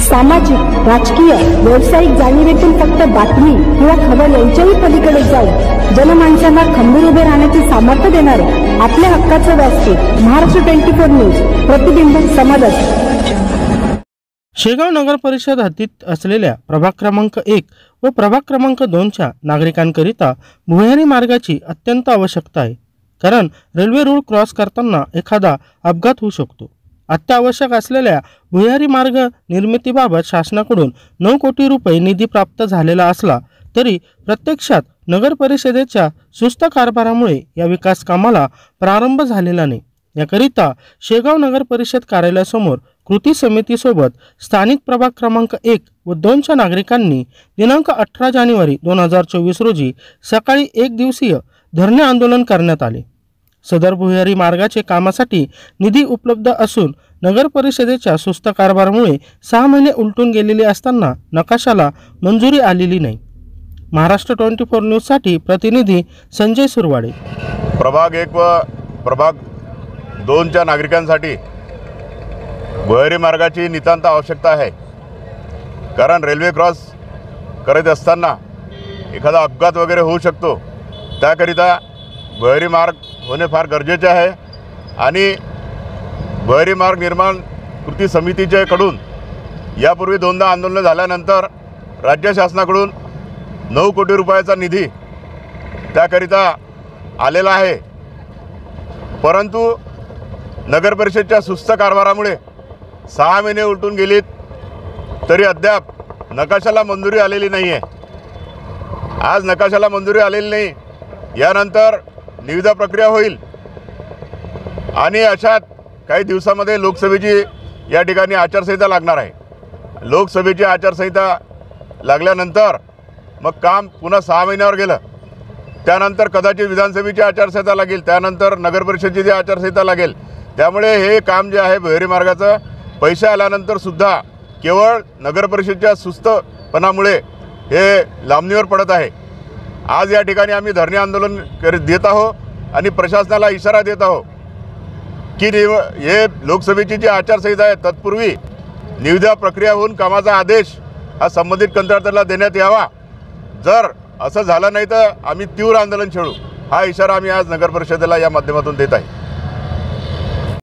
सामाजिक, राजकीय, व्यावसायिक जाणीवेतून फक्त बातमी किंवा खबर यांच्याही पलीकडे जाऊन जनमानसांना खंबीर उभे राहण्याचे सामर्थ्य देणारे आपल्या हक्काचे व्यासपीठ महाराष्ट्र 24 न्यूज, प्रतिबिंब समाजाचे। शेगाव नगर परिषद हद्दीत असलेल्या प्रभाग क्रमांक 1 व प्रभाग क्रमांक 2च्या नागरिकांकरिता भुयारी मार्गाची अत्यंत आवश्यकता आहे, कारण रेल्वे रूळ क्रॉस करताना एखादा अपघात होऊ शकतो। अत्यावश्यक असलेल्या भुयारी मार्ग निर्मितीबाबत शासनाकडून 9 कोटी रुपये निधी प्राप्त झालेला असला तरी प्रत्यक्षात नगर परिषदेच्या सुस्त कारभारामुळे या विकास कामाला प्रारंभ झालेला नाही। याकरिता शेगाव नगर परिषद कार्यालयासमोर कृती समितीसोबत स्थानिक प्रभाग क्रमांक 1 व 2च्या नागरिकांनी दिनांक 18 जानेवारी 2024 रोजी सकाळी 1 दिवसीय धरणे आंदोलन करण्यात आले। सदर भुयारी मार्गाचे कामासाठी निधी उपलब्ध असून नगर परिषदेच्या सुस्त कारभारामुळे 6 महिने उलटून गेलेले असताना नकाशाला मंजुरी आलेली नाही। महाराष्ट्र 24 न्यूजसाठी प्रतिनिधी संजय सुरवाडे। प्रभाग 1 व प्रभाग 2च्या नागरिकांसाठी भुयारी मार्गाची नितांत आवश्यकता आहे, कारण रेल्वे क्रॉस करत असताना एखादा अपघात वगैरे होऊ शकतो। त्याकरिता भुयारी मार्ग होणे फार गरजेचे आहे आणि भुयारी मार्ग निर्माण कृती समितीच्याकडून यापूर्वी 2दा आंदोलन झाल्यानंतर राज्य शासनाकडून 9 कोटी रुपयाचा निधी त्याकरिता आलेला आहे, परंतु नगर परिषदेच्या सुस्त कारभारामुळे 6 महिने उलटून गेलीत तरी अद्याप नकाशाला मंजुरी आलेली नाही आहे। आज नकाशाला मंजुरी आलेली नाही, यानंतर निविदा प्रक्रिया होईल आणि अशात काही दिवसांमध्ये लोकसभेची या ठिकाणी आचारसंहिता लागणार आहे। लोकसभेची आचारसंहिता लागल्यानंतर मग काम पुन्हा 6 महिन्यावर गेलं, त्यानंतर कदाचित विधानसभेची आचारसंहिता लागेल, त्यानंतर नगर परिषदेची आचारसंहिता लागेल। त्यामुळे हे काम जे आहे भुयारी मार्गाचं पैसे आल्यानंतर सुद्धा केवळ नगर परिषदेच्या सुस्तपणामुळे हे लांबणीवर पडत आहे। आज या ठिकाणी आम्ही धरणे आंदोलन देत आहोत आणि प्रशासनाला इशारा देत आहोत की हे लोकसभेची जी आचारसंहिता आहे तत्पूर्वी निविदा प्रक्रिया होऊन कामाचा आदेश हा संबंधित कंत्राटदाराला देण्यात यावा। जर असं झालं नाही तर आम्ही तीव्र आंदोलन छेडू, हा इशारा आम्ही आज नगर परिषदेला या माध्यमातून देत आहे।